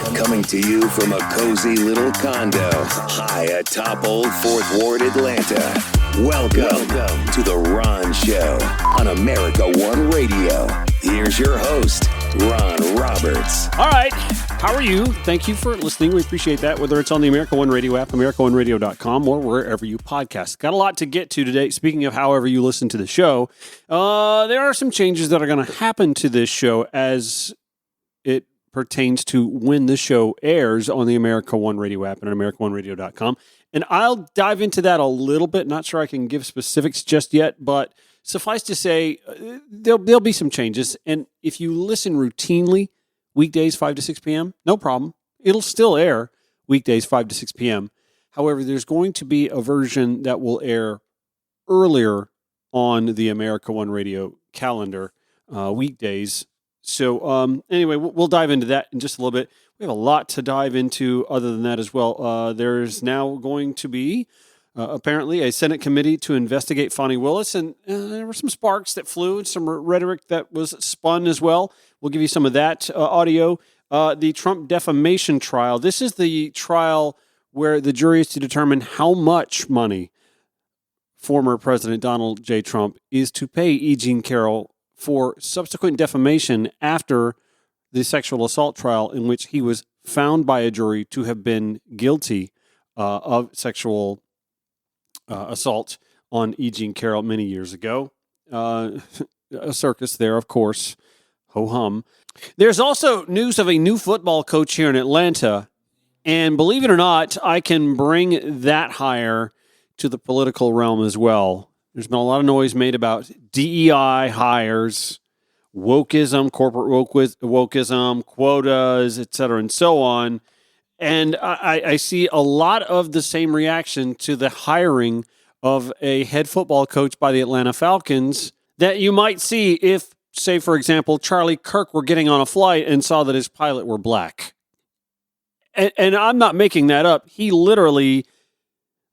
Coming to you from a cozy little condo high atop Old Fourth Ward, Atlanta. Welcome to The Ron Show on America One Radio. Here's your host, Ron Roberts. All right. How are you? Thank you for listening. We appreciate that, whether it's on the America One Radio app, AmericaOneRadio.com, or wherever you podcast. Got a lot to get to today. Speaking of however you listen to the show, there are some changes that are going to happen to this show as it pertains to when the show airs on the America One Radio app and at AmericaOneRadio.com. And I'll dive into that a little bit. Not sure I can give specifics just yet, but suffice to say, there'll be some changes. And if you listen routinely, weekdays 5 to 6 p.m., no problem. It'll still air weekdays 5 to 6 p.m. However, there's going to be a version that will air earlier on the America One Radio calendar weekdays. So anyway, we'll dive into that in just a little bit. We have a lot to dive into other than that as well. There's now going to be apparently a Senate committee to investigate Fonnie Willis, and there were some sparks that flew and some rhetoric that was spun as well. We'll give you some of that audio. The Trump defamation trial. This is the trial where the jury is to determine how much money former President Donald J. Trump is to pay E. Jean Carroll for subsequent defamation after the sexual assault trial in which he was found by a jury to have been guilty of sexual assault on E. Jean Carroll many years ago. A circus there, of course. Ho-hum. There's also news of a new football coach here in Atlanta. And believe it or not, I can bring that hire to the political realm as well. There's been a lot of noise made about DEI hires, wokeism, corporate wokeism, quotas, et cetera, and so on. And I see a lot of the same reaction to the hiring of a head football coach by the Atlanta Falcons that you might see if, say, for example, Charlie Kirk were getting on a flight and saw that his pilot were black. And I'm not making that up. He literally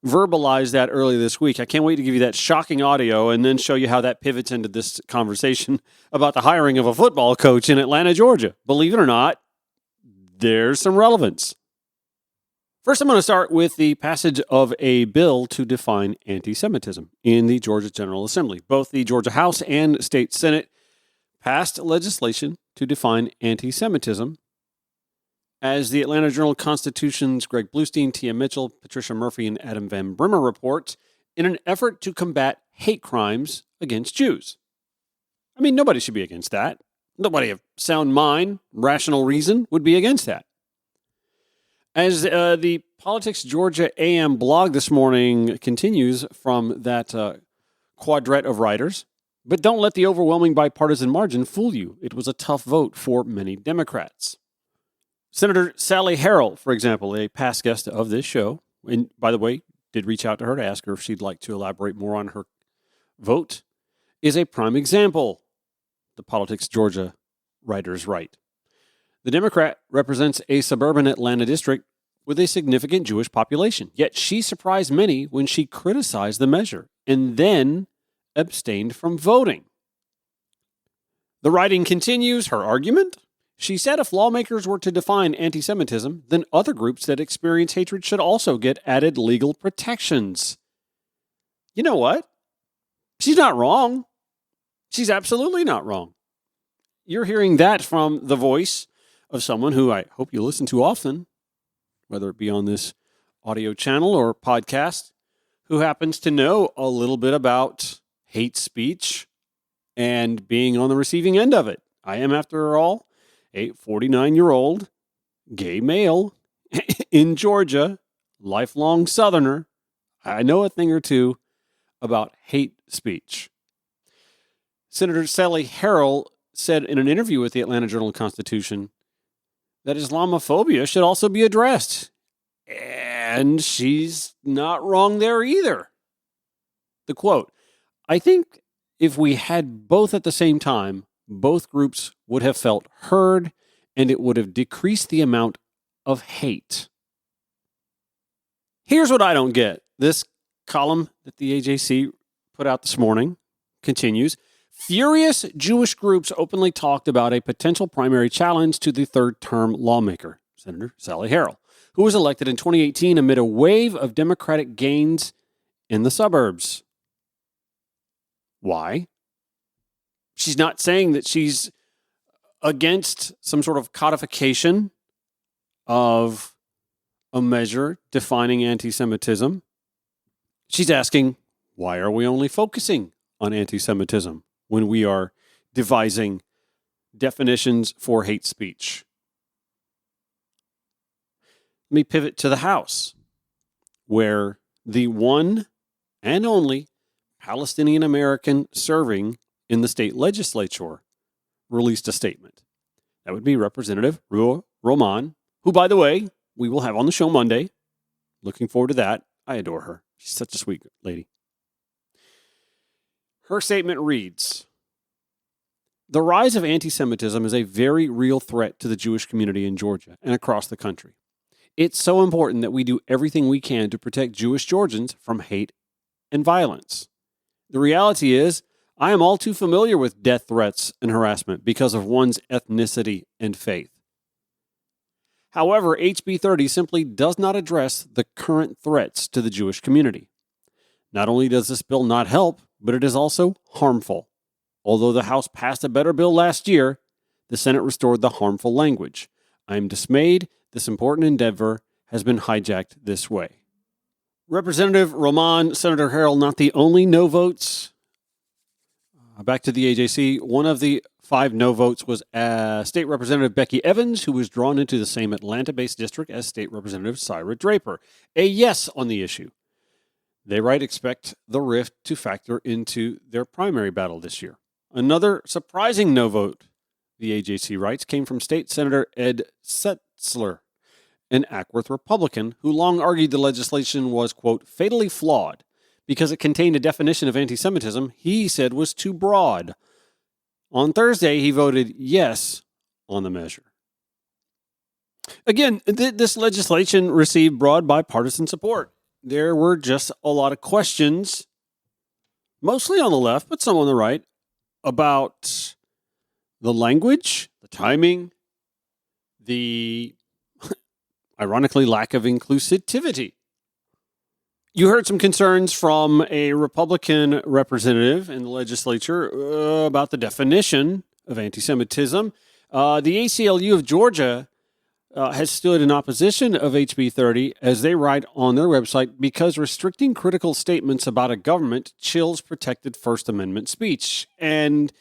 verbalized that earlier this week. I can't wait to give you that shocking audio and then show you how that pivots into this conversation about the hiring of a football coach in Atlanta, Georgia. Believe it or not, there's some relevance. First, I'm going to start with the passage of a bill to define anti-Semitism in the Georgia General Assembly. Both the Georgia House and State Senate passed legislation to define anti-Semitism. As the Atlanta Journal-Constitution's Greg Bluestein, Tia Mitchell, Patricia Murphy, and Adam Van Brimmer report, in an effort to combat hate crimes against Jews. I mean, nobody should be against that. Nobody of sound mind, rational reason would be against that. As the Politics Georgia AM blog this morning continues from that quadrant of writers, but don't let the overwhelming bipartisan margin fool you. It was a tough vote for many Democrats. Senator Sally Harrell, for example, a past guest of this show, and by the way, did reach out to her to ask her if she'd like to elaborate more on her vote, is a prime example. The Politics Georgia writers write. The Democrat represents a suburban Atlanta district with a significant Jewish population, yet she surprised many when she criticized the measure and then abstained from voting. The writing continues her argument. She said if lawmakers were to define anti-Semitism, then other groups that experience hatred should also get added legal protections. You know what? She's not wrong. She's absolutely not wrong. You're hearing that from the voice of someone who I hope you listen to often, whether it be on this audio channel or podcast, who happens to know a little bit about hate speech and being on the receiving end of it. I am, after all, a 49-year-old gay male in Georgia, lifelong Southerner. I know a thing or two about hate speech. Senator Sally Harrell said in an interview with the Atlanta Journal-Constitution that Islamophobia should also be addressed. And she's not wrong there either. The quote, I think if we had both at the same time, both groups would have felt heard and it would have decreased the amount of hate. Here's what I don't get. This column that the AJC put out this morning continues. Furious Jewish groups openly talked about a potential primary challenge to the third-term lawmaker. Senator Sally Harrell, who was elected in 2018 amid a wave of Democratic gains in the suburbs. Why? She's not saying that she's against some sort of codification of a measure defining anti-Semitism. She's asking, why are we only focusing on anti-Semitism when we are devising definitions for hate speech? Let me pivot to the House, where the one and only Palestinian American serving in the state legislature released a statement. That would be Representative Ruah Roman, who, by the way, we will have on the show Monday. Looking forward to that. I adore her. She's such a sweet lady. Her statement reads, "The rise of anti-Semitism is a very real threat to the Jewish community in Georgia and across the country. It's so important that we do everything we can to protect Jewish Georgians from hate and violence. The reality is, I am all too familiar with death threats and harassment because of one's ethnicity and faith. However, HB 30 simply does not address the current threats to the Jewish community. Not only does this bill not help, but it is also harmful. Although the House passed a better bill last year, the Senate restored the harmful language. I am dismayed this important endeavor has been hijacked this way." Representative Roman, Senator Harrell, not the only no votes. Back to the AJC. One of the 5 no votes was State Representative Becky Evans, who was drawn into the same Atlanta-based district as State Representative Syra Draper. A yes on the issue. They expect the rift to factor into their primary battle this year. Another surprising no vote, the AJC writes, came from State Senator Ed Setzler, an Ackworth Republican, who long argued the legislation was, quote, fatally flawed because it contained a definition of anti-Semitism he said was too broad. On Thursday, he voted yes on the measure. Again, this legislation received broad bipartisan support. There were just a lot of questions, mostly on the left, but some on the right, about the language, the timing, the, ironically, lack of inclusivity. You heard some concerns from a Republican representative in the legislature about the definition of anti-Semitism. The ACLU of Georgia has stood in opposition of HB 30, as they write on their website, because restricting critical statements about a government chills protected First Amendment speech. And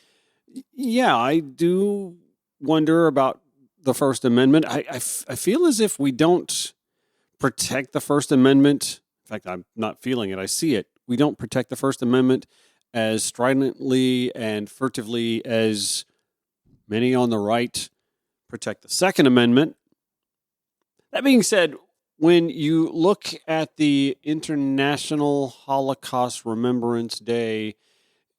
yeah, I do wonder about the First Amendment. I feel as if we don't protect the First Amendment. In fact, I'm not feeling it. I see it. We don't protect the First Amendment as stridently and furtively as many on the right protect the Second Amendment. That being said, when you look at the International Holocaust Remembrance Day,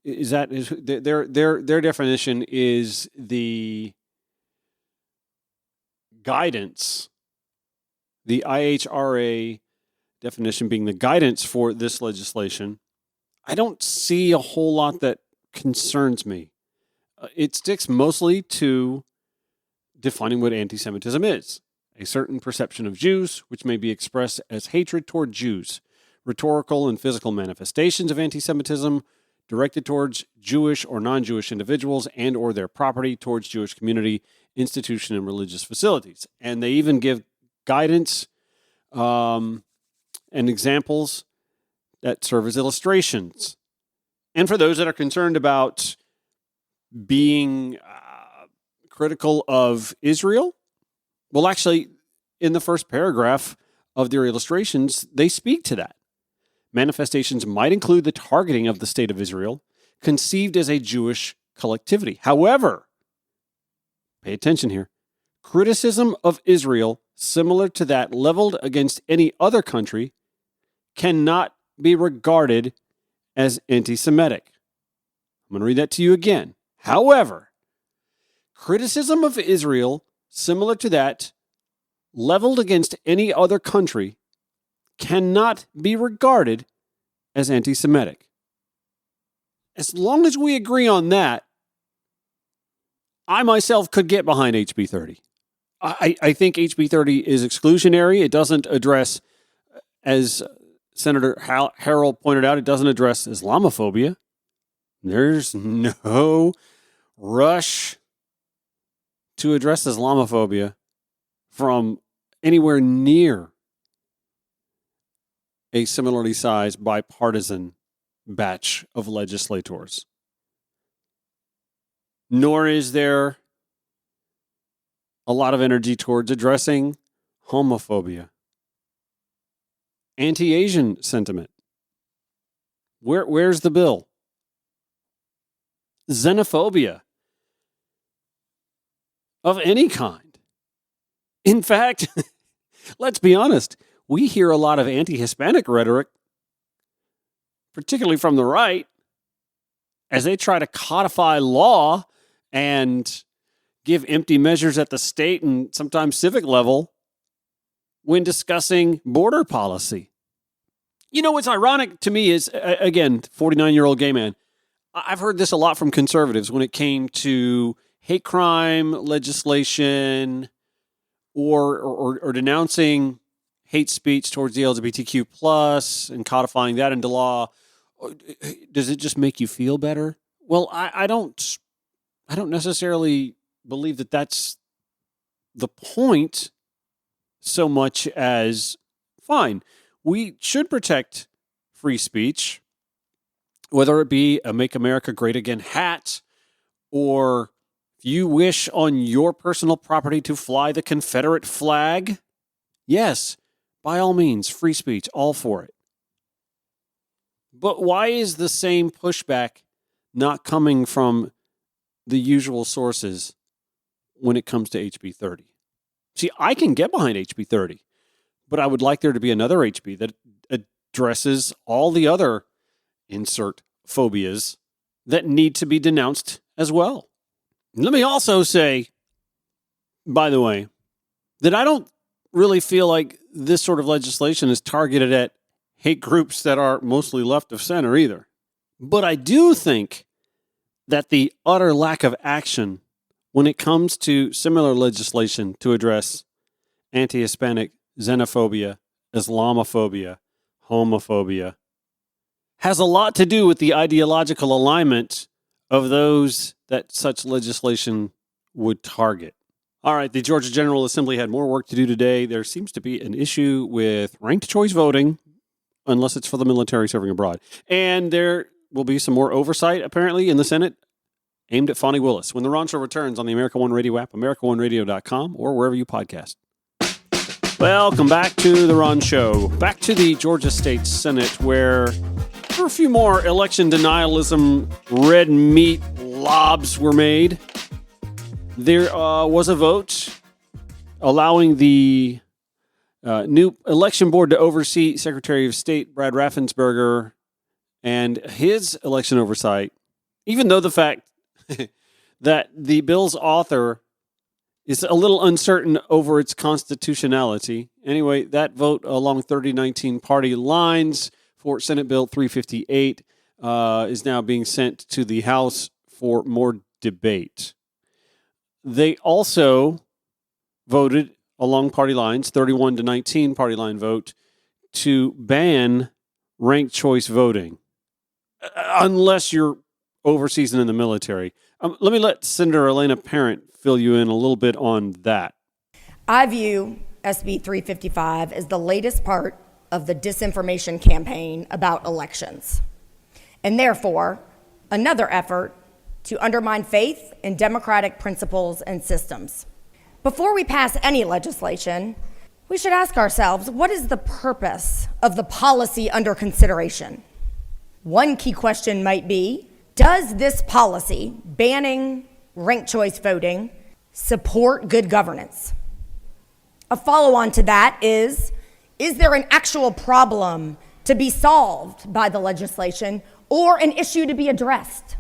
their definition is the guidance, the IHRA definition being the guidance for this legislation. I don't see a whole lot that concerns me. It sticks mostly to defining what anti-Semitism is. A certain perception of Jews, which may be expressed as hatred toward Jews, rhetorical and physical manifestations of anti-Semitism directed towards Jewish or non-Jewish individuals and or their property, towards Jewish community, institution, and religious facilities. And they even give guidance and examples that serve as illustrations. And for those that are concerned about being critical of Israel, well, actually, in the first paragraph of their illustrations, they speak to that. Manifestations might include the targeting of the state of Israel, conceived as a Jewish collectivity. However, pay attention here, criticism of Israel similar to that leveled against any other country cannot be regarded as anti-Semitic. I'm going to read that to you again. However, criticism of Israel similar to that leveled against any other country cannot be regarded as anti-Semitic. As long as we agree on that, I myself could get behind HB 30. I think HB 30 is exclusionary. It doesn't address, as Senator Harrell pointed out, it doesn't address Islamophobia. There's no rush to address Islamophobia from anywhere near a similarly sized bipartisan batch of legislators. Nor is there a lot of energy towards addressing homophobia, anti-Asian sentiment. Where's the bill? Xenophobia of any kind. In fact, let's be honest, we hear a lot of anti-Hispanic rhetoric, particularly from the right, as they try to codify law and give empty measures at the state and sometimes civic level when discussing border policy. You know, what's ironic to me is, again, 49-year-old gay man, I've heard this a lot from conservatives when it came to hate crime legislation or denouncing hate speech towards the LGBTQ plus and codifying that into law. Does it just make you feel better? Well, I don't necessarily believe that that's the point so much as, fine, we should protect free speech, whether it be a Make America Great Again hat, or if you wish on your personal property to fly the Confederate flag. Yes, by all means, free speech, all for it. But why is the same pushback not coming from the usual sources when it comes to HB 30? See, I can get behind HB 30, but I would like there to be another HB that addresses all the other insert phobias that need to be denounced as well. Let me also say, by the way, that I don't really feel like this sort of legislation is targeted at hate groups that are mostly left of center either. But I do think that the utter lack of action when it comes to similar legislation to address anti-Hispanic xenophobia, Islamophobia, homophobia, has a lot to do with the ideological alignment of those that such legislation would target. All right, the Georgia General Assembly had more work to do today. There seems to be an issue with ranked choice voting, unless it's for the military serving abroad. And there will be some more oversight, apparently, in the Senate aimed at Fonnie Willis when the Ron Show returns on the America One Radio app, AmericaOneRadio.com, or wherever you podcast. Welcome back to the Ron Show. Back to the Georgia State Senate, where for a few more election denialism, red meat lobs were made. There was a vote allowing the new election board to oversee Secretary of State Brad Raffensperger and his election oversight, even though the fact that the bill's author is a little uncertain over its constitutionality. Anyway, that vote along 3019 party lines for Senate Bill 358 is now being sent to the House for more debate. They also voted along party lines, 31-19 party line vote, to ban ranked choice voting, unless you're overseas and in the military. Let me let Senator Elena Parent fill you in a little bit on that. I view SB 355 as the latest part of the disinformation campaign about elections, and therefore another effort to undermine faith in democratic principles and systems. Before we pass any legislation, we should ask ourselves, what is the purpose of the policy under consideration? One key question might be, does this policy banning ranked choice voting support good governance? A follow-on to that is there an actual problem to be solved by the legislation or an issue to be addressed?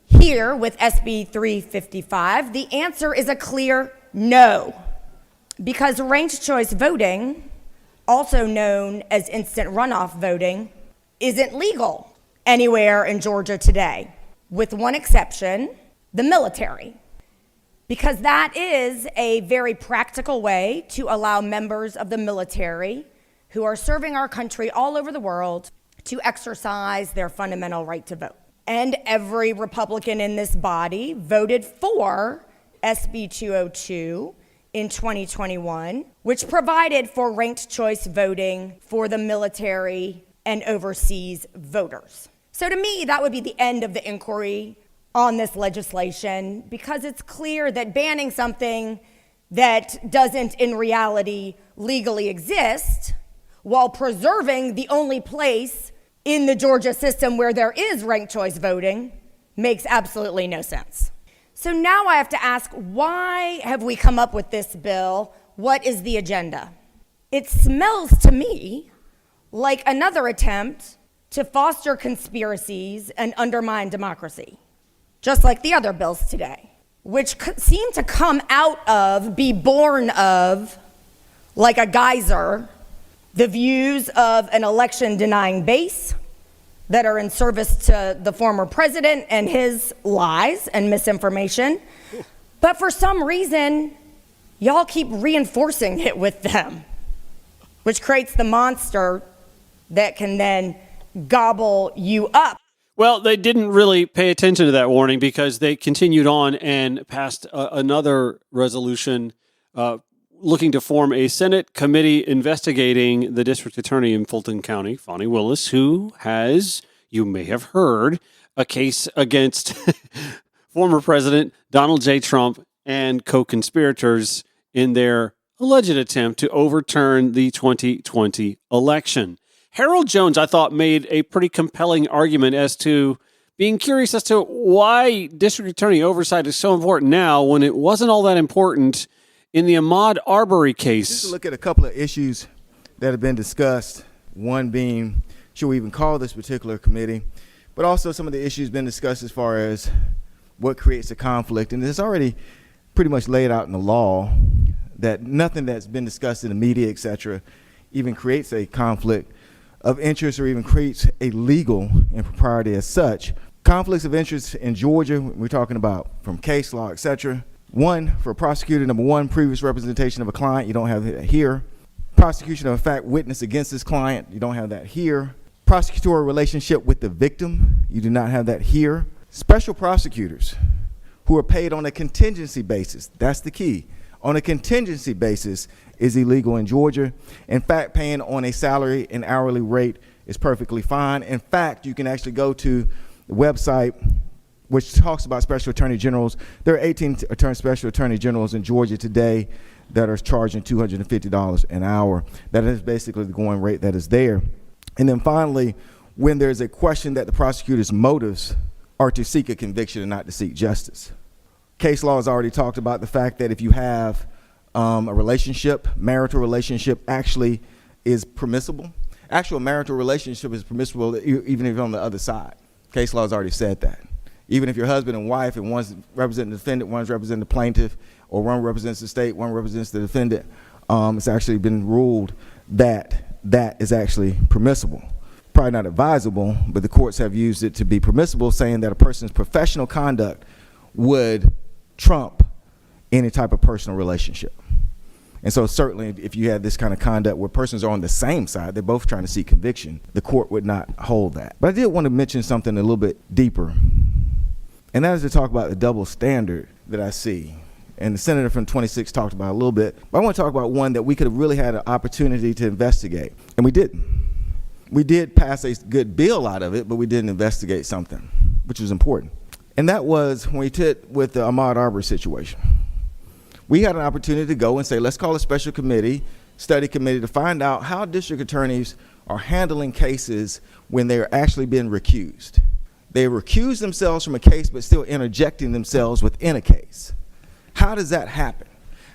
Here with SB 355, the answer is a clear no, because ranked choice voting, also known as instant runoff voting, isn't legal anywhere in Georgia today, with one exception, the military. because that is a very practical way to allow members of the military who are serving our country all over the world to exercise their fundamental right to vote. And every Republican in this body voted for SB 202 in 2021, which provided for ranked choice voting for the military and overseas voters. So to me, that would be the end of the inquiry on this legislation, because it's clear that banning something that doesn't in reality legally exist while preserving the only place in the Georgia system where there is ranked choice voting makes absolutely no sense. So now I have to ask, why have we come up with this bill? What is the agenda? It smells to me like another attempt to foster conspiracies and undermine democracy, just like the other bills today, which seem to come out of, be born of, like a geyser, the views of an election-denying base that are in service to the former president and his lies and misinformation. But for some reason, y'all keep reinforcing it with them, which creates the monster that can then gobble you up. Well, they didn't really pay attention to that warning, because they continued on and passed another resolution looking to form a Senate committee investigating the district attorney in Fulton County, Fani Willis, who has, you may have heard, a case against former President Donald J. Trump and co-conspirators in their alleged attempt to overturn the 2020 election. Harold Jones, I thought, made a pretty compelling argument as to being curious as to why district attorney oversight is so important now when it wasn't all that important in the Ahmaud Arbery case. Just to look at a couple of issues that have been discussed, one being, should we even call this particular committee, but also some of the issues been discussed as far as what creates a conflict. And it's already pretty much laid out in the law that nothing that's been discussed in the media, et cetera, even creates a conflict of interest or even creates a legal impropriety as such. Conflicts of interest in Georgia, we're talking about from case law, et cetera. One, for a prosecutor, number one, previous representation of a client, you don't have that here. Prosecution of a fact witness against this client, you don't have that here. Prosecutorial relationship with the victim, you do not have that here. Special prosecutors who are paid on a contingency basis, that's the key. On a contingency basis is illegal in Georgia. In fact, paying on a salary and hourly rate is perfectly fine. In fact, you can actually go to the website which talks about special attorney generals. There are 18 special attorney generals in Georgia today that are charging $250 an hour. That is basically the going rate that is there. And then finally, when there's a question that the prosecutor's motives are to seek a conviction and not to seek justice. Case law has already talked about the fact that if you have a relationship, marital relationship actually is permissible. Actual marital relationship is permissible even if you're on the other side. Case law has already said that. Even if you're husband and wife and one's representing the defendant, one's representing the plaintiff, or one represents the state, one represents the defendant, it's actually been ruled that that is actually permissible. Probably not advisable, but the courts have used it to be permissible, saying that a person's professional conduct would trump any type of personal relationship. And so certainly if you had this kind of conduct where persons are on the same side, they're both trying to seek conviction, the court would not hold that. But I did want to mention something a little bit deeper, and that is to talk about the double standard that I see. And the senator from 26 talked about it a little bit, but I want to talk about one that we could have really had an opportunity to investigate, and we didn't. We did pass a good bill out of it, but we didn't investigate something, which was important. And that was when we did with the Ahmaud Arbery situation. We had an opportunity to go and say, let's call a special committee, study committee, to find out how district attorneys are handling cases when they're actually being recused. They recuse themselves from a case, but still interjecting themselves within a case. How does that happen?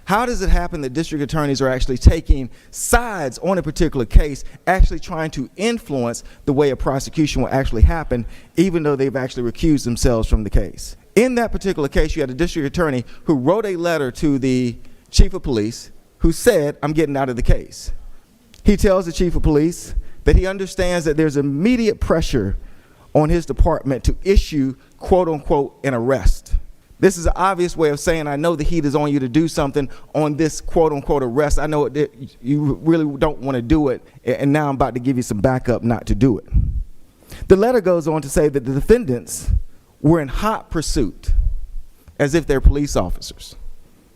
How does it happen that district attorneys are actually taking sides on a particular case, actually trying to influence the way a prosecution will actually happen, even though they've actually recused themselves from the case? In that particular case, you had a district attorney who wrote a letter to the chief of police who said, I'm getting out of the case. He tells the chief of police that he understands that there's immediate pressure on his department to issue, quote unquote, an arrest. This is an obvious way of saying, I know the heat is on you to do something on this quote-unquote arrest. I know that you really don't want to do it, and now I'm about to give you some backup not to do it. The letter goes on to say that the defendants were in hot pursuit, as if they're police officers.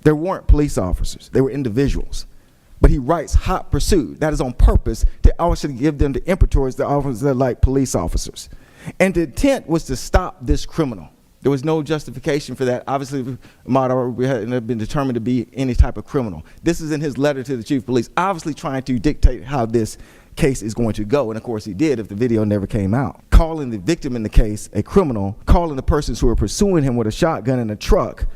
They weren't police officers. They were individuals. But he writes hot pursuit. That is on purpose to also give them the imperators, the officers that are like police officers. And the intent was to stop this criminal. There was no justification for that. Obviously, Ahmaud had been determined to be any type of criminal. This is in his letter to the chief of police, obviously trying to dictate how this case is going to go. And of course he did if the video never came out. Calling the victim in the case a criminal, calling the persons who were pursuing him with a shotgun in a truck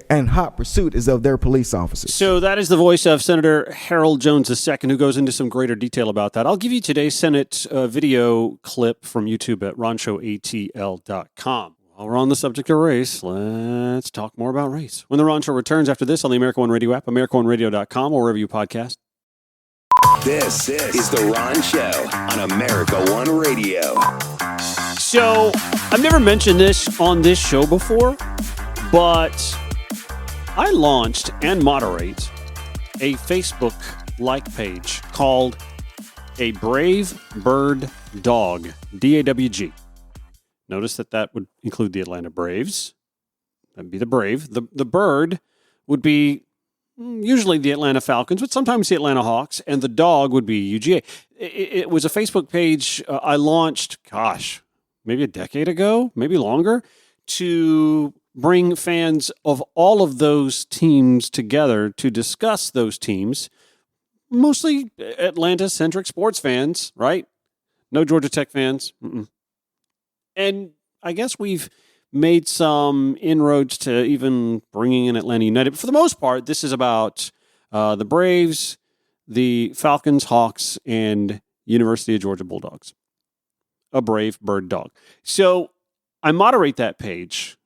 and hot pursuit is of their police officers. So that is the voice of Senator Harold Jones II, who goes into some greater detail about that. I'll give you today's Senate video clip from YouTube at ronchoatl.com. While we're on the subject of race, let's talk more about race. When the Ron Show returns after this on the America One Radio app, AmericaOneRadio.com, or wherever you podcast. This is the Ron Show on America One Radio. So I've never mentioned this on this show before, but I launched and moderate a Facebook-like page called A Brave Bird Dog, DAWG. Notice that would include the Atlanta Braves. That'd be the Brave. The bird would be usually the Atlanta Falcons, but sometimes the Atlanta Hawks, and the dog would be UGA. It was a Facebook page I launched, maybe a decade ago, maybe longer, to bring fans of all of those teams together to discuss those teams, mostly Atlanta-centric sports fans, right? No Georgia Tech fans. Mm-mm. And I guess we've made some inroads to even bringing in Atlanta United. But for the most part, this is about the Braves, the Falcons, Hawks, and University of Georgia Bulldogs. A brave bird dog. So I moderate that page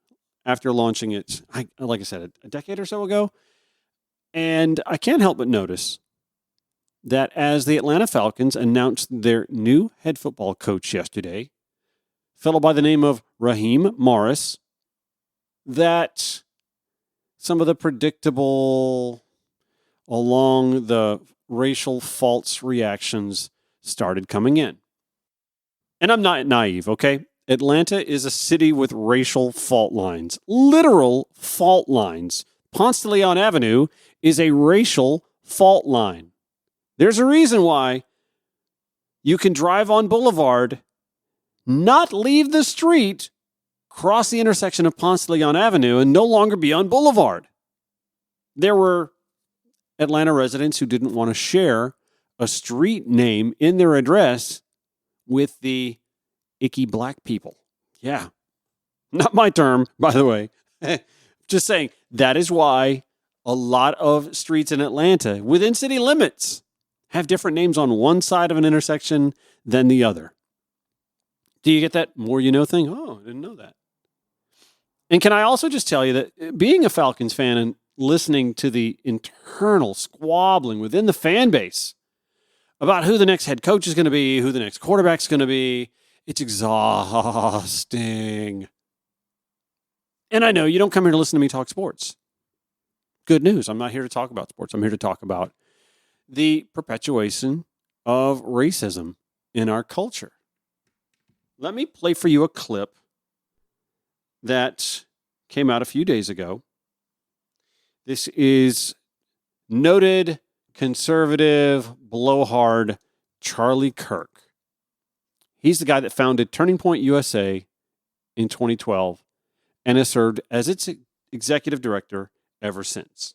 after launching it, like I said, a decade or so ago. And I can't help but notice that as the Atlanta Falcons announced their new head football coach yesterday, fellow by the name of Raheem Morris, that some of the predictable along the racial false reactions started coming in. And I'm not naive, okay? Atlanta is a city with racial fault lines, literal fault lines. Ponce de Leon Avenue is a racial fault line. There's a reason why you can drive on Boulevard, not leave the street, cross the intersection of Ponce de Leon Avenue, and no longer be on Boulevard. There were Atlanta residents who didn't want to share a street name in their address with the icky black people. Yeah. Not my term, by the way. Just saying, that is why a lot of streets in Atlanta, within city limits, have different names on one side of an intersection than the other. Do you get that more you know thing? Oh, I didn't know that. And can I also just tell you that being a Falcons fan and listening to the internal squabbling within the fan base about who the next head coach is going to be, who the next quarterback is going to be, it's exhausting. And I know you don't come here to listen to me talk sports. Good news. I'm not here to talk about sports. I'm here to talk about the perpetuation of racism in our culture. Let me play for you a clip that came out a few days ago. This is noted conservative blowhard Charlie Kirk. He's the guy that founded Turning Point USA in 2012 and has served as its executive director ever since.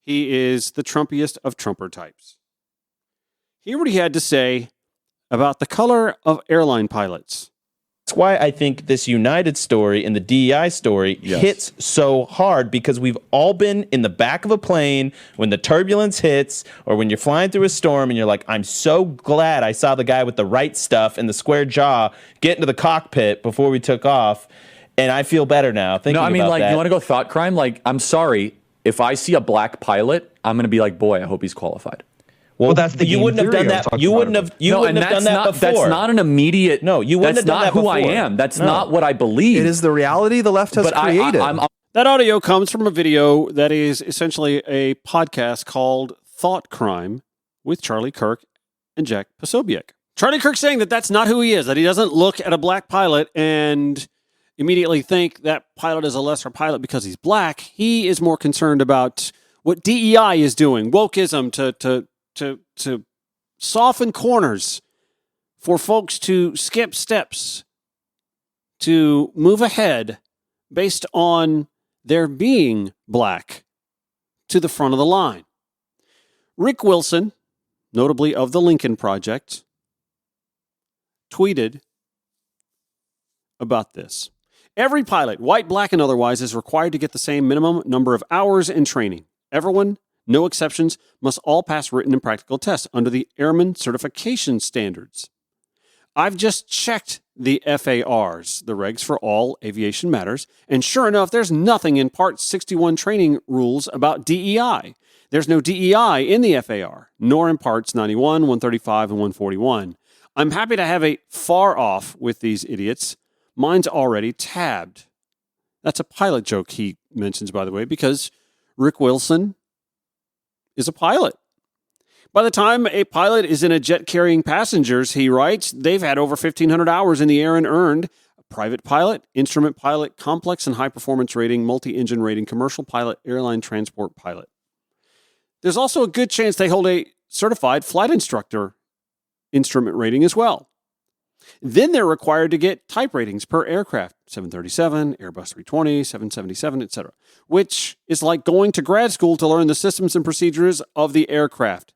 He is the Trumpiest of Trumper types. Hear what he had to say about the color of airline pilots. That's why I think this United story and the DEI story hits so hard, because we've all been in the back of a plane when the turbulence hits or when you're flying through a storm and you're like, I'm so glad I saw the guy with the right stuff and the square jaw get into the cockpit before we took off, and I feel better now thinking about that. No, I mean, like, you want to go thought crime? Like, I'm sorry, if I see a black pilot, I'm going to be like, boy, I hope he's qualified. Well, that's the you game wouldn't have theory done I was that. talking You about wouldn't earlier. have. You wouldn't have done that before. That's not an immediate. No, you wouldn't that's have done not that who I before. am. That's No. not what I believe. It is the reality the left has but created. I'm That audio comes from a video that is essentially a podcast called Thought Crime with Charlie Kirk and Jack Posobiec. Charlie Kirk saying that that's not who he is, that he doesn't look at a black pilot and immediately think that pilot is a lesser pilot because he's black. He is more concerned about what DEI is doing, wokeism to soften corners for folks to skip steps, to move ahead based on their being black to the front of the line. Rick Wilson, notably of the Lincoln Project, tweeted about this. Every pilot, white, black, and otherwise, is required to get the same minimum number of hours in training. Everyone, no exceptions, must all pass written and practical tests under the Airman Certification Standards. I've just checked the FARs, the regs for all aviation matters, and sure enough, there's nothing in Part 61 training rules about DEI. There's no DEI in the FAR, nor in Parts 91, 135, and 141. I'm happy to have a far off with these idiots. Mine's already tabbed. That's a pilot joke he mentions, by the way, because Rick Wilson is a pilot. By the time a pilot is in a jet carrying passengers, he writes, they've had over 1,500 hours in the air and earned a private pilot, instrument pilot, complex and high performance rating, multi-engine rating, commercial pilot, airline transport pilot. There's also a good chance they hold a certified flight instructor instrument rating as well. Then they're required to get type ratings per aircraft, 737, Airbus 320, 777, etc., which is like going to grad school to learn the systems and procedures of the aircraft.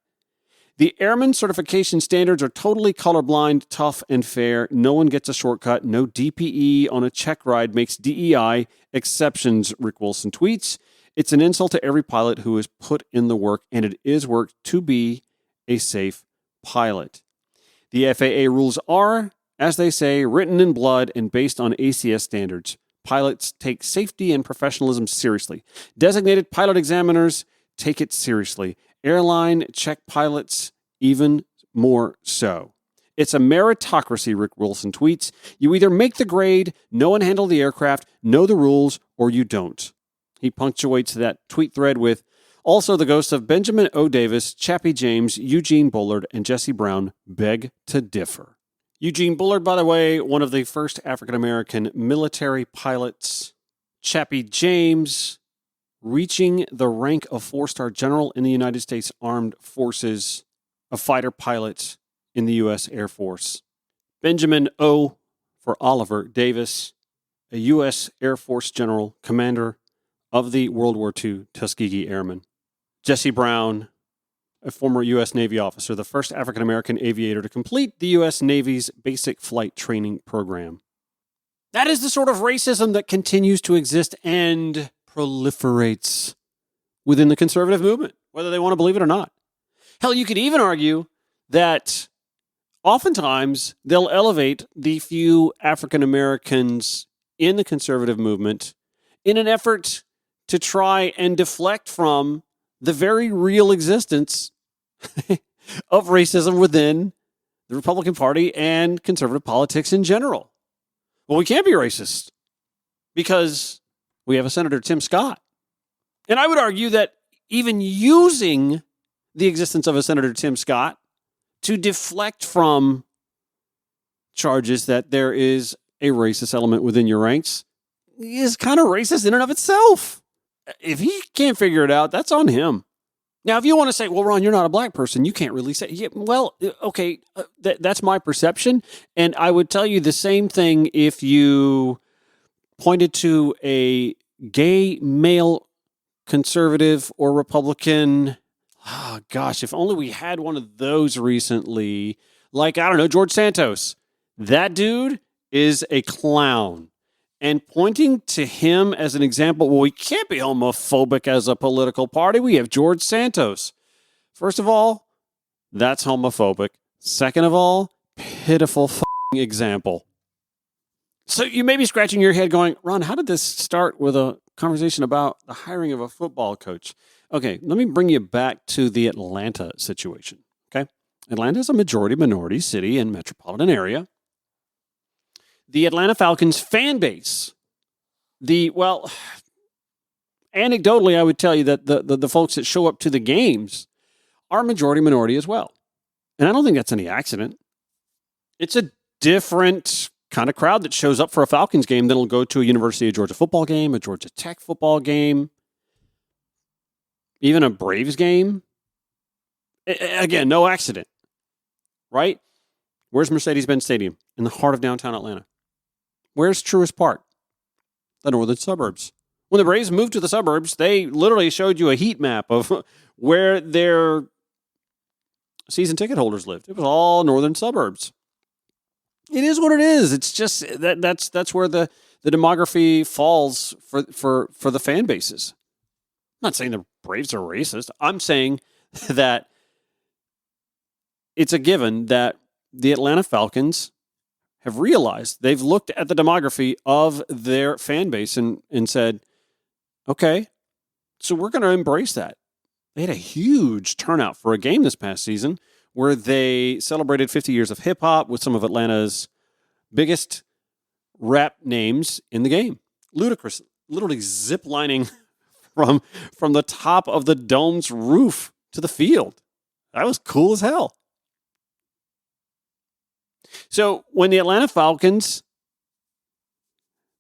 The Airman Certification Standards are totally colorblind, tough, and fair. No one gets a shortcut. No DPE on a check ride makes DEI exceptions, Rick Wilson tweets. It's an insult to every pilot who has put in the work, and it is work to be a safe pilot. The FAA rules are, as they say, written in blood and based on ACS standards. Pilots take safety and professionalism seriously. Designated pilot examiners take it seriously. Airline check pilots even more so. It's a meritocracy, Rick Wilson tweets. You either make the grade, know and handle the aircraft, know the rules, or you don't. He punctuates that tweet thread with, also the ghosts of Benjamin O. Davis, Chappie James, Eugene Bullard, and Jesse Brown beg to differ. Eugene Bullard, by the way, one of the first African-American military pilots. Chappie James, reaching the rank of 4-star general in the United States Armed Forces, a fighter pilot in the U.S. Air Force. Benjamin O. for Oliver Davis, a U.S. Air Force general, commander of the World War II Tuskegee Airmen. Jesse Brown, a former U.S. Navy officer, the first African-American aviator to complete the U.S. Navy's basic flight training program. That is the sort of racism that continues to exist and proliferates within the conservative movement, whether they want to believe it or not. Hell, you could even argue that oftentimes they'll elevate the few African Americans in the conservative movement in an effort to try and deflect from the very real existence of racism within the Republican Party and conservative politics in general. Well, we can't be racist because we have a Senator Tim Scott. And I would argue that even using the existence of a Senator Tim Scott to deflect from charges that there is a racist element within your ranks is kind of racist in and of itself. If he can't figure it out, that's on him. Now, if you want to say, well, Ron, you're not a black person, you can't really say, yeah, well, okay, that's my perception. And I would tell you the same thing if you pointed to a gay male conservative or Republican. Oh, gosh, if only we had one of those recently. Like, I don't know, George Santos. That dude is a clown. And pointing to him as an example, well, we can't be homophobic as a political party. We have George Santos. First of all, that's homophobic. Second of all, pitiful example. So you may be scratching your head going, Ron, how did this start with a conversation about the hiring of a football coach? Okay, let me bring you back to the Atlanta situation. Okay? Atlanta is a majority-minority city and metropolitan area. The Atlanta Falcons fan base, anecdotally, I would tell you that the folks that show up to the games are majority-minority as well. And I don't think that's any accident. It's a different kind of crowd that shows up for a Falcons game than will go to a University of Georgia football game, a Georgia Tech football game, even a Braves game. Again, no accident, right? Where's Mercedes-Benz Stadium? In the heart of downtown Atlanta. Where's Truist Park? The northern suburbs. When the Braves moved to the suburbs, they literally showed you a heat map of where their season ticket holders lived. It was all northern suburbs. It is what it is. It's just that's where the demography falls for the fan bases. I'm not saying the Braves are racist. I'm saying that it's a given that the Atlanta Falcons have realized, they've looked at the demography of their fan base and said, okay, so we're going to embrace that. They had a huge turnout for a game this past season where they celebrated 50 years of hip-hop with some of Atlanta's biggest rap names in the game. Ludacris, literally zip-lining from the top of the dome's roof to the field. That was cool as hell. So when the Atlanta Falcons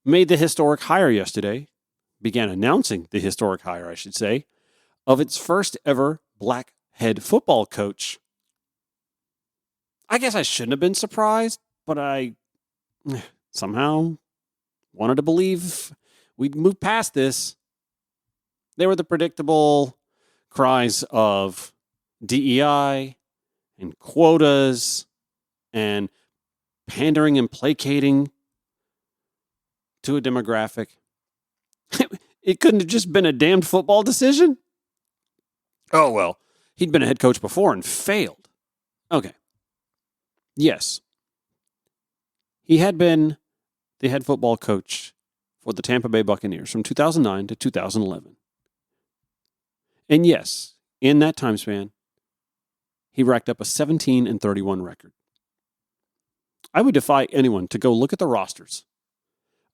made the historic hire yesterday, began announcing the historic hire, I should say, of its first ever black head football coach, I guess I shouldn't have been surprised, but I somehow wanted to believe we'd move past this. They were the predictable cries of DEI and quotas and pandering and placating to a demographic. It couldn't have just been a damned football decision? Oh, well, he'd been a head coach before and failed. Okay. Yes. He had been the head football coach for the Tampa Bay Buccaneers from 2009 to 2011. And yes, in that time span, he racked up a 17-31 record. I would defy anyone to go look at the rosters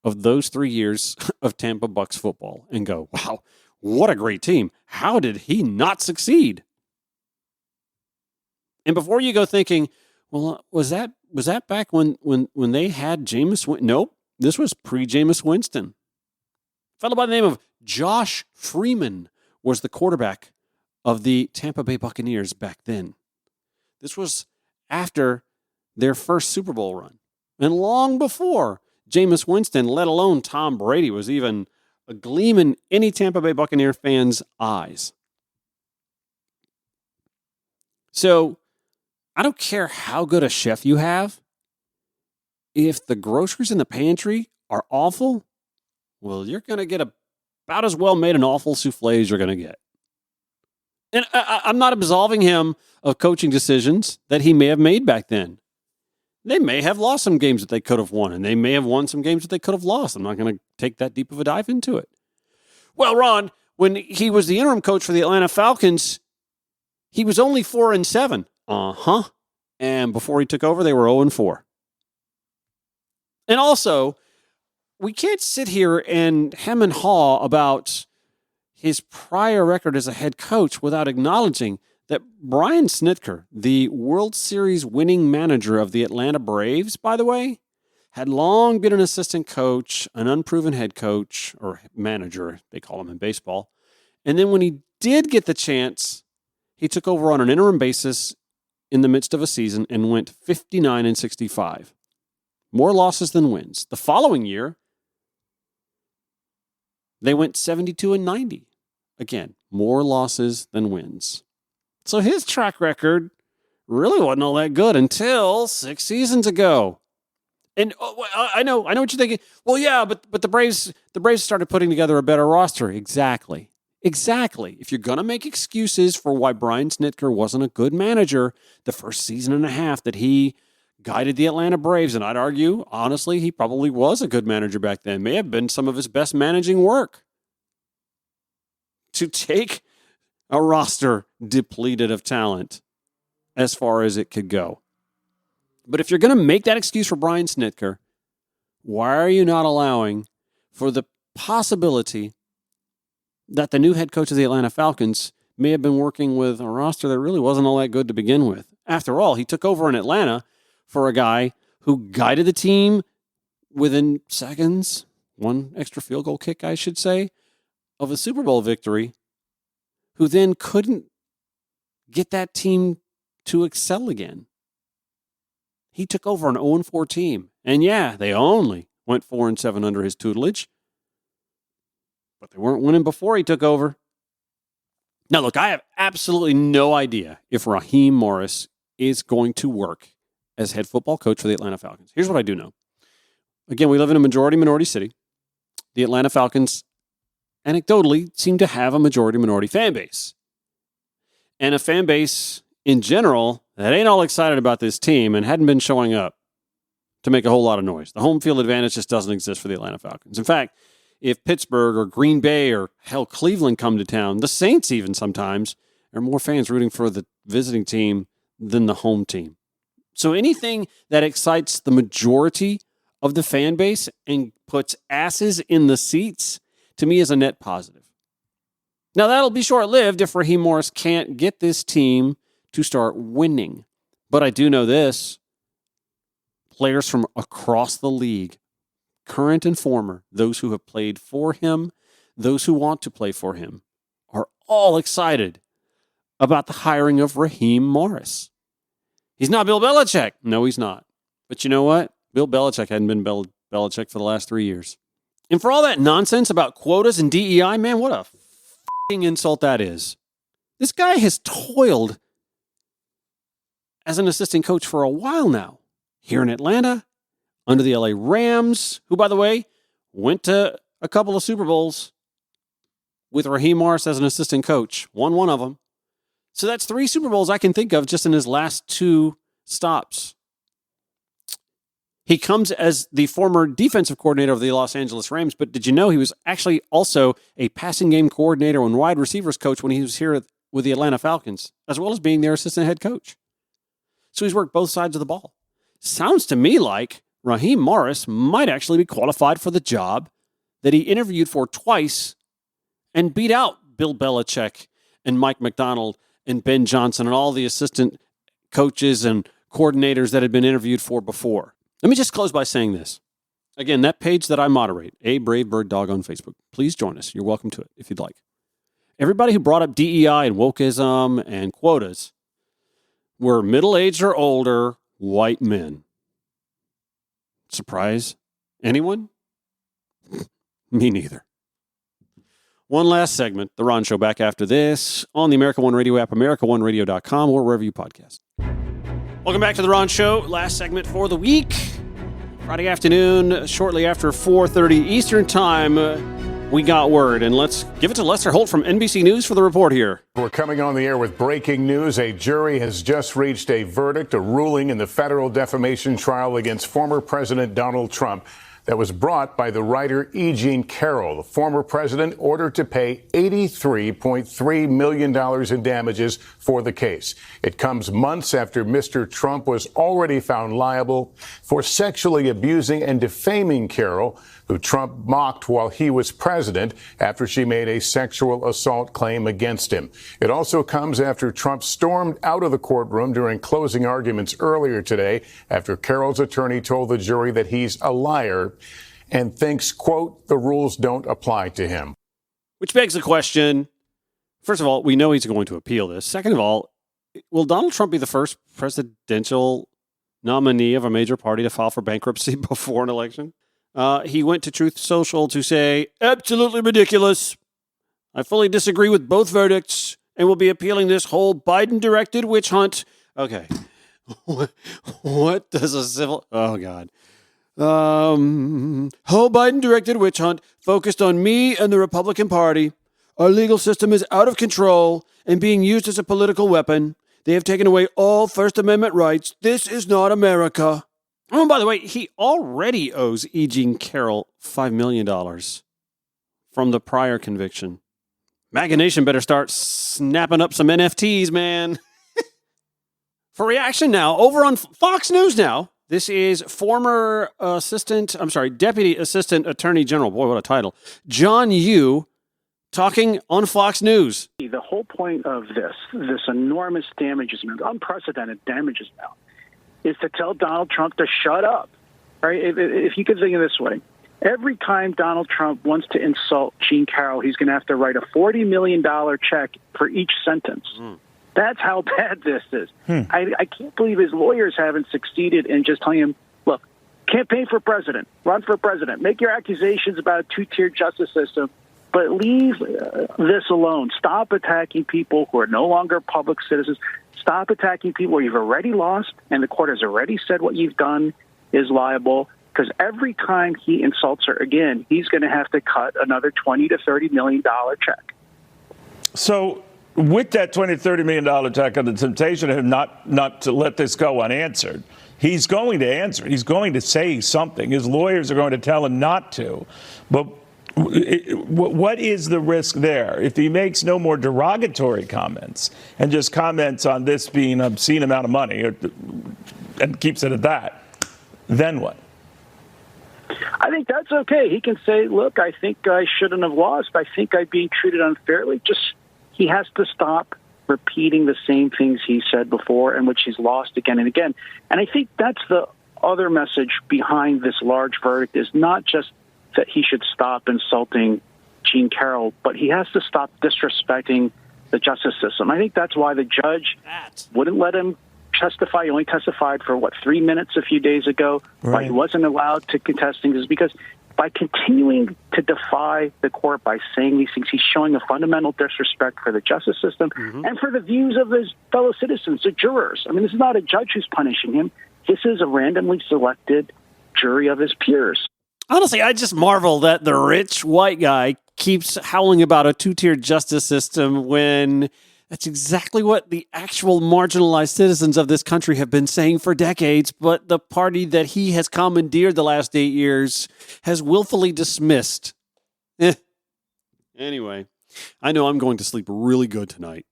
of those 3 years of Tampa Bucs football and go, wow, what a great team. How did he not succeed? And before you go thinking, well, was that back when they had Jameis Winston? Nope, this was pre-Jameis Winston. A fellow by the name of Josh Freeman was the quarterback of the Tampa Bay Buccaneers back then. This was after their first Super Bowl run. And long before Jameis Winston, let alone Tom Brady, was even a gleam in any Tampa Bay Buccaneer fan's eyes. So, I don't care how good a chef you have. If the groceries in the pantry are awful, well, you're going to get about as well made an awful souffle as you're going to get. And I'm not absolving him of coaching decisions that he may have made back then. They may have lost some games that they could have won, and they may have won some games that they could have lost. I'm not going to take that deep of a dive into it. Well, Ron, when he was the interim coach for the Atlanta Falcons, he was only 4-7. Uh-huh. And before he took over, they were 0-4. And also, we can't sit here and hem and haw about his prior record as a head coach without acknowledging that Brian Snitker, the World Series winning manager of the Atlanta Braves, by the way, had long been an assistant coach, an unproven head coach, or manager, they call him in baseball. And then when he did get the chance, he took over on an interim basis in the midst of a season and went 59-65. More losses than wins. The following year, they went 72-90. Again, more losses than wins. So his track record really wasn't all that good until 6 seasons ago. And I know what you're thinking. Well, yeah, but the Braves started putting together a better roster. Exactly. If you're going to make excuses for why Brian Snitker wasn't a good manager the first season and a half that he guided the Atlanta Braves, and I'd argue, honestly, he probably was a good manager back then. May have been some of his best managing work. To take a roster depleted of talent as far as it could go. But if you're going to make that excuse for Brian Snitker, why are you not allowing for the possibility that the new head coach of the Atlanta Falcons may have been working with a roster that really wasn't all that good to begin with? After all, he took over in Atlanta for a guy who guided the team within seconds, one extra field goal kick, I should say, of a Super Bowl victory, who then couldn't get that team to excel again. He took over an 0-4 team. And yeah, they only went 4-7 under his tutelage. But they weren't winning before he took over. Now, look, I have absolutely no idea if Raheem Morris is going to work as head football coach for the Atlanta Falcons. Here's what I do know. Again, we live in a majority-minority city. The Atlanta Falcons, anecdotally, seem to have a majority-minority fan base. And a fan base, in general, that ain't all excited about this team and hadn't been showing up to make a whole lot of noise. The home field advantage just doesn't exist for the Atlanta Falcons. In fact, if Pittsburgh or Green Bay or, hell, Cleveland come to town, the Saints even sometimes, there are more fans rooting for the visiting team than the home team. So anything that excites the majority of the fan base and puts asses in the seats, to me, is a net positive. Now, that'll be short-lived if Raheem Morris can't get this team to start winning. But I do know this. Players from across the league, current and former, those who have played for him, those who want to play for him, are all excited about the hiring of Raheem Morris. He's not Bill Belichick. No, he's not. But you know what? Bill Belichick hadn't been Bill Belichick for the last 3 years. And for all that nonsense about quotas and DEI, man, what a f***ing insult that is. This guy has toiled as an assistant coach for a while now. Here in Atlanta, under the LA Rams, who, by the way, went to a couple of Super Bowls with Raheem Morris as an assistant coach. Won one of them. So that's 3 Super Bowls I can think of just in his last 2 stops. He comes as the former defensive coordinator of the Los Angeles Rams, but did you know he was actually also a passing game coordinator and wide receivers coach when he was here with the Atlanta Falcons, as well as being their assistant head coach. So he's worked both sides of the ball. Sounds to me like Raheem Morris might actually be qualified for the job that he interviewed for twice and beat out Bill Belichick and Mike McDonald and Ben Johnson and all the assistant coaches and coordinators that had been interviewed for before. Let me just close by saying this. Again, that page that I moderate, A Brave Bird Dog on Facebook, please join us. You're welcome to it if you'd like. Everybody who brought up DEI and wokeism and quotas were middle-aged or older white men. Surprise? Anyone? Me neither. One last segment, The Ron Show, back after this on the America One Radio app, AmericaOneRadio.com, or wherever you podcast. Welcome back to The Ron Show. Last segment for the week. Friday afternoon, shortly after 4:30 Eastern Time, we got word. And let's give it to Lester Holt from NBC News for the report here. We're coming on the air with breaking news. A jury has just reached a verdict, a ruling in the federal defamation trial against former President Donald Trump that was brought by the writer E. Jean Carroll. The former president ordered to pay $83.3 million in damages for the case. It comes months after Mr. Trump was already found liable for sexually abusing and defaming Carroll, who Trump mocked while he was president after she made a sexual assault claim against him. It also comes after Trump stormed out of the courtroom during closing arguments earlier today after Carroll's attorney told the jury that he's a liar and thinks, quote, the rules don't apply to him. Which begs the question, first of all, we know he's going to appeal this. Second of all, will Donald Trump be the first presidential nominee of a major party to file for bankruptcy before an election? He went to Truth Social to say, absolutely ridiculous. I fully disagree with both verdicts and will be appealing this whole Biden-directed witch hunt. Okay. What does a civil... Oh, God. Whole Biden-directed witch hunt focused on me and the Republican Party. Our legal system is out of control and being used as a political weapon. They have taken away all First Amendment rights. This is not America. Oh, and by the way, he already owes E. Jean Carroll $5 million from the prior conviction. MAGA Nation better start snapping up some NFTs, man. For reaction now, over on Fox News now, this is former Deputy Assistant Attorney General, boy, what a title, John Yoo, talking on Fox News. The whole point of this enormous damages amount, unprecedented damages amount, is to tell Donald Trump to shut up, right? If you could think of it this way, every time Donald Trump wants to insult Jean Carroll, he's going to have to write a $40 million check for each sentence. That's how bad this is. I can't believe his lawyers haven't succeeded in just telling him, look, campaign for president, run for president, make your accusations about a two-tiered justice system, but leave this alone. Stop attacking people who are no longer public citizens. Stop attacking people where you've already lost and the court has already said what you've done is liable, because every time he insults her again, he's going to have to cut another $20 to $30 million check. So with that $20 to $30 million check and the temptation of him not to let this go unanswered, he's going to answer. He's going to say something. His lawyers are going to tell him not to. But what is the risk there? If he makes no more derogatory comments and just comments on this being an obscene amount of money and keeps it at that, then what? I think that's okay. He can say, look, I think I shouldn't have lost. I think I'm being treated unfairly. He has to stop repeating the same things he said before and which he's lost again and again. And I think that's the other message behind this large verdict, is not just that he should stop insulting Jean Carroll, but he has to stop disrespecting the justice system. I think that's why the judge wouldn't let him testify. He only testified for, 3 minutes a few days ago. Right. Why he wasn't allowed to contest things is because by continuing to defy the court by saying these things, he's showing a fundamental disrespect for the justice system and for the views of his fellow citizens, the jurors. I mean, this is not a judge who's punishing him. This is a randomly selected jury of his peers. Honestly, I just marvel that the rich white guy keeps howling about a two-tiered justice system when that's exactly what the actual marginalized citizens of this country have been saying for decades, but the party that he has commandeered the last 8 years has willfully dismissed. Anyway, I know I'm going to sleep really good tonight.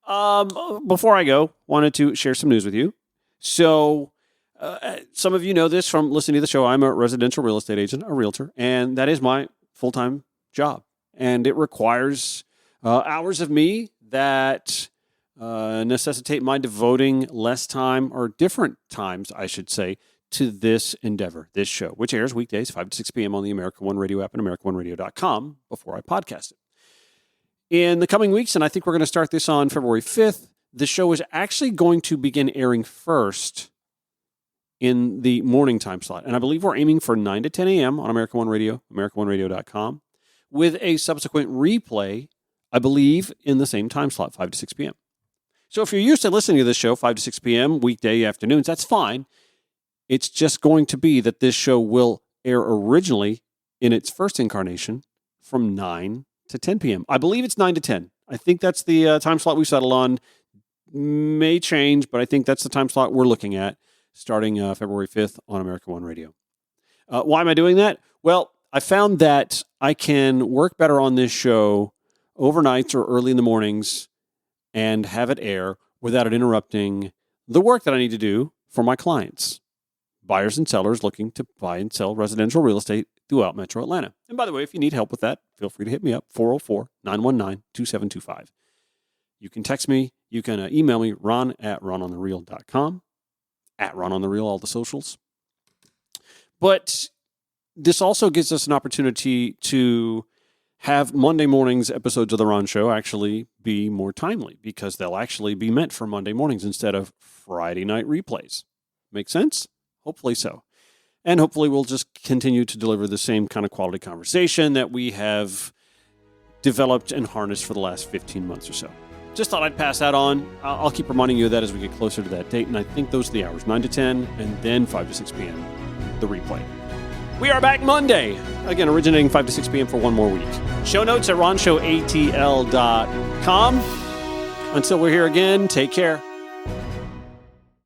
Before I go, wanted to share some news with you. So, some of you know this from listening to the show. I'm a residential real estate agent, a realtor, and that is my full-time job. And it requires hours of me that necessitate my devoting less time, or different times, I should say, to this endeavor, this show, which airs weekdays, 5 to 6 p.m. on the America One Radio app and AmericaOneRadio.com before I podcast it. In the coming weeks, and I think we're going to start this on February 5th, the show is actually going to begin airing first in the morning time slot. And I believe we're aiming for 9 to 10 a.m. on America One Radio, AmericaOneRadio.com, with a subsequent replay, I believe, in the same time slot, 5 to 6 p.m. So if you're used to listening to this show 5 to 6 p.m. weekday afternoons, that's fine. It's just going to be that this show will air originally in its first incarnation from 9 to 10 p.m. I believe it's 9 to 10. I think that's the time slot we settled on. May change, but I think that's the time slot we're looking at starting February 5th on America One Radio. Why am I doing that? Well, I found that I can work better on this show overnights or early in the mornings and have it air without it interrupting the work that I need to do for my clients, buyers and sellers looking to buy and sell residential real estate throughout Metro Atlanta. And by the way, if you need help with that, feel free to hit me up, 404-919-2725. You can text me. You can email me, ron@rononthereal.com, @rononthereal, all the socials. But this also gives us an opportunity to have Monday mornings episodes of The Ron Show actually be more timely, because they'll actually be meant for Monday mornings instead of Friday night replays. Make sense? Hopefully so. And hopefully we'll just continue to deliver the same kind of quality conversation that we have developed and harnessed for the last 15 months or so. Just thought I'd pass that on. I'll keep reminding you of that as we get closer to that date. And I think those are the hours, 9 to 10, and then 5 to 6 p.m., the replay. We are back Monday, again, originating 5 to 6 p.m. for one more week. Show notes at ronshowatl.com. Until we're here again, take care.